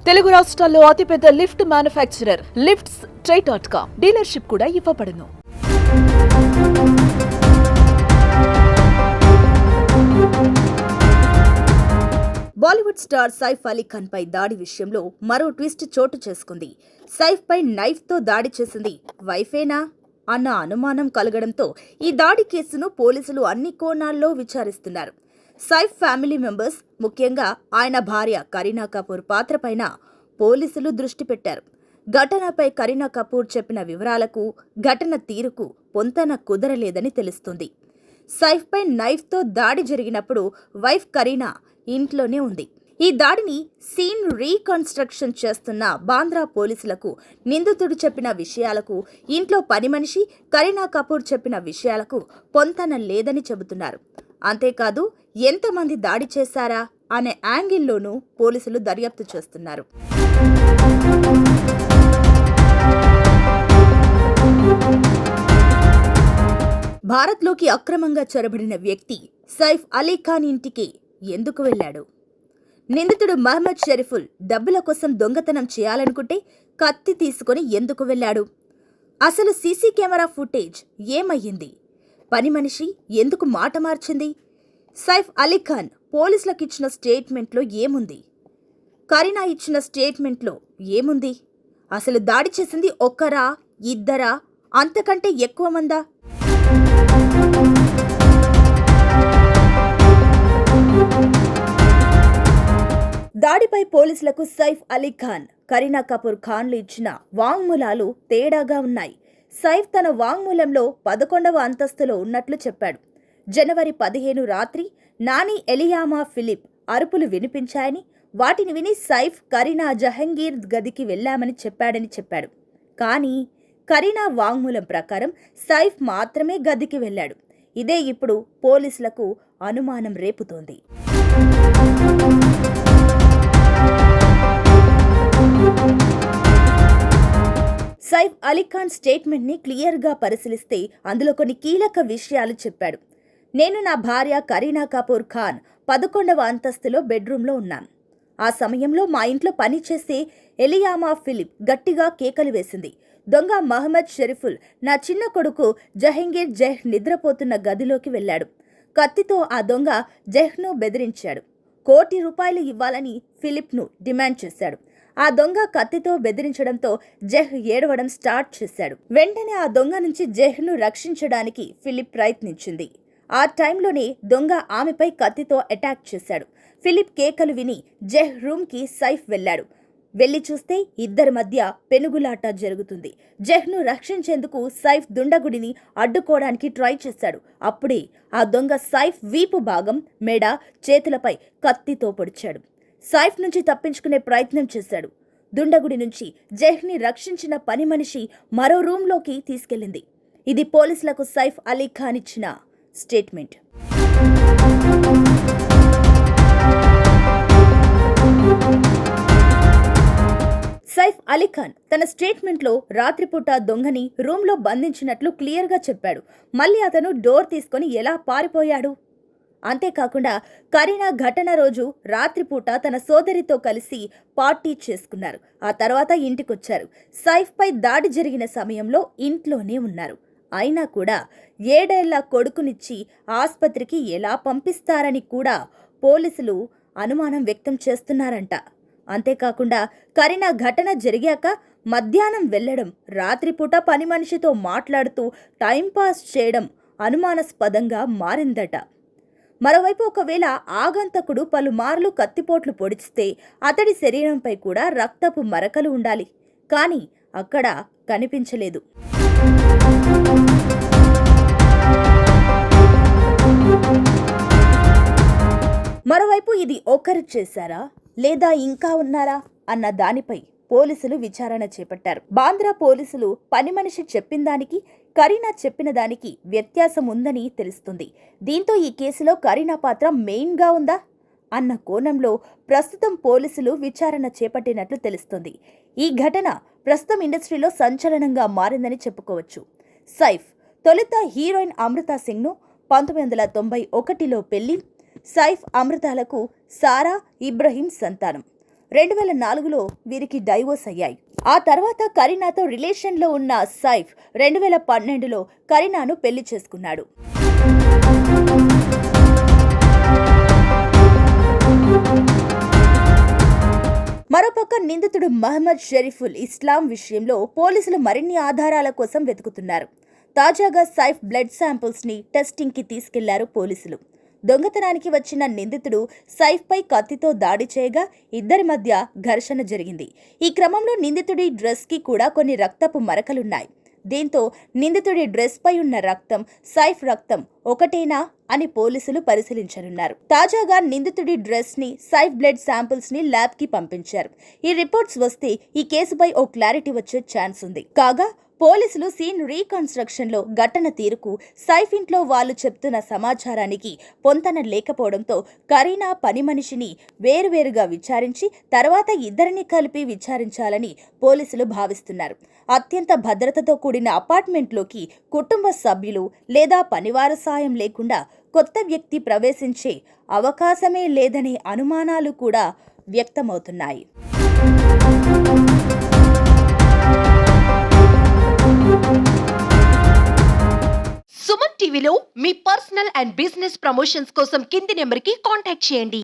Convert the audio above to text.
తెలుగు రాష్ట్రాల్లో అతిపెద్ద lift manufacturer lifts ట్రై.com dealership కూడా ఇవ్వబడును. బాలీవుడ్ స్టార్ సైఫ్ అలీ ఖాన్ పై దాడి విషయంలో మరో ట్విస్ట్ చోటు చేసుకుంది. సైఫ్ పై నైఫ్ తో దాడి చేసింది వైఫేనా అన్న అనుమానం కలగడంతో ఈ దాడి కేసును పోలీసులు అన్ని కోణాల్లో విచారిస్తున్నారు. సైఫ్ ఫ్యామిలీ మెంబర్స్, ముఖ్యంగా ఆయన భార్య కరీనా కపూర్ పాత్రపైన పోలీసులు దృష్టి పెట్టారు. ఘటనపై కరీనా కపూర్ చెప్పిన వివరాలకు, ఘటన తీరుకు పొంతన కుదరలేదని తెలుస్తుంది. సైఫ్ పై నైఫ్ తో దాడి జరిగినప్పుడు వైఫ్ కరీనా ఇంట్లోనే ఉంది. ఈ దాడిని సీన్ రీకన్స్ట్రక్షన్ చేస్తున్న బాంద్రా పోలీసులకు నిందితుడు చెప్పిన విషయాలకు, ఇంట్లో పని మనిషి కరీనా కపూర్ చెప్పిన విషయాలకు పొంతన లేదని చెబుతున్నారు. అంతేకాదు, ఎంతమంది దాడి చేశారా అనే యాంగిల్లోనూ పోలీసులు దర్యాప్తు చేస్తున్నారు. భారత్లోకి అక్రమంగా చొరబడిన వ్యక్తి సైఫ్ అలీ ఖాన్ ఇంటికి ఎందుకు వెళ్లాడు? నిందితుడు మహమ్మద్ షరీఫుల్ డబ్బుల కోసం దొంగతనం చేయాలనుకుంటే కత్తి తీసుకుని ఎందుకు వెళ్లాడు? అసలు సీసీ కెమెరా ఫుటేజ్ ఏమయ్యింది? పని మనిషి ఎందుకు మాట మార్చింది? సైఫ్ అలీ ఖాన్ పోలీసులకు ఇచ్చిన స్టేట్మెంట్లో ఏముంది? కరీనా ఇచ్చిన స్టేట్మెంట్లో ఏముంది? అసలు దాడి చేసింది ఒక్కరా, ఇద్దరా, అంతకంటే ఎక్కువ మందా? దాడిపై పోలీసులకు సైఫ్ అలీ ఖాన్, కరీనా కపూర్ ఖాన్లు ఇచ్చిన వాంగ్మూలాలు తేడాగా ఉన్నాయి. సైఫ్ తన వాంగ్మూలంలో 11వ అంతస్తులో ఉన్నట్లు చెప్పాడు. జనవరి 15 రాత్రి నాని ఎలియామా ఫిలిప్ అరుపులు వినిపించాయని, వాటిని విని సైఫ్ కరీనా జహంగీర్ గదికి వెళ్లామని చెప్పాడు. కానీ కరీనా వాంగ్మూలం ప్రకారం సైఫ్ మాత్రమే గదికి వెళ్లాడు. ఇదే ఇప్పుడు పోలీసులకు అనుమానం రేపుతోంది. సైఫ్ అలీ ఖాన్ స్టేట్మెంట్ ని క్లియర్ గా పరిశీలిస్తే అందులో కొన్ని కీలక విషయాలు చెప్పాడు. నేను నా భార్య కరీనా కపూర్ ఖాన్ 11వ అంతస్తులో బెడ్రూమ్లో ఉన్నాను. ఆ సమయంలో మా ఇంట్లో పనిచేసే ఎలియామా ఫిలిప్ గట్టిగా కేకలు వేసింది. దొంగ మహమ్మద్ షరీఫుల్ నా చిన్న కొడుకు జహంగీర్ జహ్ నిద్రపోతున్న గదిలోకి వెళ్లాడు. కత్తితో ఆ దొంగ జహ్ను బెదిరించాడు. ₹1,00,00,000 ఇవ్వాలని ఫిలిప్ను డిమాండ్ చేశాడు. ఆ దొంగ కత్తితో బెదిరించడంతో జహ్ ఏడవడం స్టార్ట్ చేశాడు. వెంటనే ఆ దొంగ నుంచి జహ్ను రక్షించడానికి ఫిలిప్ ప్రయత్నించింది. ఆ టైంలోనే దొంగ ఆమెపై కత్తితో అటాక్ చేశాడు. ఫిలిప్ కేకలు విని జహ్ రూమ్కి సైఫ్ వెళ్లాడు. వెళ్లి చూస్తే ఇద్దరి మధ్య పెనుగులాట జరుగుతుంది. జహ్ను రక్షించేందుకు సైఫ్ దుండగుడిని అడ్డుకోవడానికి ట్రై చేశాడు. అప్పుడే ఆ దొంగ సైఫ్ వీపు భాగం, మెడ, చేతులపై కత్తితో పొడిచాడు. సైఫ్ నుంచి తప్పించుకునే ప్రయత్నం చేశాడు. దుండగుడి నుంచి జహ్ని రక్షించిన పని మనిషి మరో రూంలోకి తీసుకెళ్లింది. ఇది పోలీసులకు సైఫ్ అలీ ఖాన్ ఇచ్చిన స్టేట్మెంట్. సైఫ్ అలీ ఖాన్ తన స్టేట్మెంట్లో రాత్రిపూట దొంగని రూమ్లో బంధించినట్లు క్లియర్గా చెప్పాడు. మళ్ళీ అతను డోర్ తీసుకొని ఎలా పారిపోయాడు? అంతేకాకుండా కరీనా ఘటన రోజు రాత్రిపూట తన సోదరితో కలిసి పార్టీ చేసుకున్నారు. ఆ తర్వాత ఇంటికొచ్చారు. సైఫ్ పై దాడి జరిగిన సమయంలో ఇంట్లోనే ఉన్నారు. అయినా కూడా 7 ఏళ్ల కొడుకునిచ్చి ఆస్పత్రికి ఎలా పంపిస్తారని కూడా పోలీసులు అనుమానం వ్యక్తం చేస్తున్నారంట. అంతేకాకుండా కరీనా ఘటన జరిగాక మధ్యాహ్నం వెళ్లడం, రాత్రిపూట పని మనిషితో మాట్లాడుతూ టైంపాస్ చేయడం అనుమానాస్పదంగా మారిందట. మరోవైపు ఒకవేళ ఆగంతకుడు పలుమార్లు కత్తిపోట్లు పొడిస్తే అతడి శరీరంపై కూడా రక్తపు మరకలు ఉండాలి. కానీ అక్కడ కనిపించలేదు. మరోవైపు ఇది ఒకరు చేశారా లేదా ఇంకా ఉన్నారా అన్న దానిపై పోలీసులు విచారణ చేపట్టారు. బాంద్రా పోలీసులు పని మనిషి చెప్పిన దానికి, కరీనా చెప్పిన దానికి వ్యత్యాసం ఉందని తెలుస్తుంది. దీంతో ఈ కేసులో కరీనా పాత్ర మెయిన్గా ఉందా అన్న కోణంలో ప్రస్తుతం పోలీసులు విచారణ చేపట్టినట్లు తెలుస్తుంది. ఈ ఘటన ప్రస్తుతం ఇండస్ట్రీలో సంచలనంగా మారిందని చెప్పుకోవచ్చు. సైఫ్ తొలుత హీరోయిన్ అమృతా సింగ్ను 1991లో పెళ్లి. సైఫ్ అమృతాలకు సారా ఇబ్రహీం సంతానం. 2004లో వీరికి డైవోర్స్ అయ్యాయి. ఆ తర్వాత కరీనాతో రిలేషన్లో ఉన్న సైఫ్ 2012లో కరీనాను పెళ్లి చేసుకున్నాడు. మరోపక్క నిందితుడు మహమ్మద్ షరీఫుల్ ఇస్లాం విషయంలో పోలీసులు మరిన్ని ఆధారాల కోసం వెతుకుతున్నారు. తాజాగా సైఫ్ బ్లడ్ శాంపిల్స్ ని టెస్టింగ్ కి తీసుకెళ్లారు పోలీసులు. దొంగతనానికి వచ్చిన నిందితుడు సైఫ్పై కత్తితో దాడి చేయగా ఇద్దరి మధ్య ఘర్షణ జరిగింది. ఈ క్రమంలో నిందితుడి డ్రెస్ కి కూడా కొన్ని రక్తపు మరకలున్నాయి. దీంతో నిందితుడి డ్రెస్ పై ఉన్న రక్తం సైఫ్ రక్తం ఒకటేనా అని పోలీసులు పరిశీలించనున్నారు. తాజాగా నిందితుడి డ్రెస్ ని సైఫ్ బ్లడ్ శాంపిల్స్ ని ల్యాబ్ కి పంపించారు. ఈ రిపోర్ట్స్ వస్తే ఈ కేసుపై ఓ క్లారిటీ వచ్చే ఛాన్స్ ఉంది. కాగా పోలీసులు సీన్ రీకన్స్ట్రక్షన్ లో ఘటన తీరుకు సైఫ్ ఇంట్లో వాళ్ళు చెప్తున్న సమాచారానికి పొంతన లేకపోవడంతో కరీనా పని మనిషిని వేరువేరుగా విచారించి తర్వాత ఇద్దరిని కలిపి విచారించాలని పోలీసులు భావిస్తున్నారు. అత్యంత భద్రతతో కూడిన అపార్ట్మెంట్లోకి కుటుంబ సభ్యులు లేదా పనివారు సాయం లేకుండా కొత్త వ్యక్తి ప్రవేశించే అవకాశమే లేదనే అనుమానాలు కూడా వ్యక్తమవుతున్నాయి. సుమన్ టీవీలో మీ పర్సనల్ అండ్ బిజినెస్ ప్రమోషన్స్ కోసం కింది నెంబర్కి కాంటాక్ట్ చేయండి.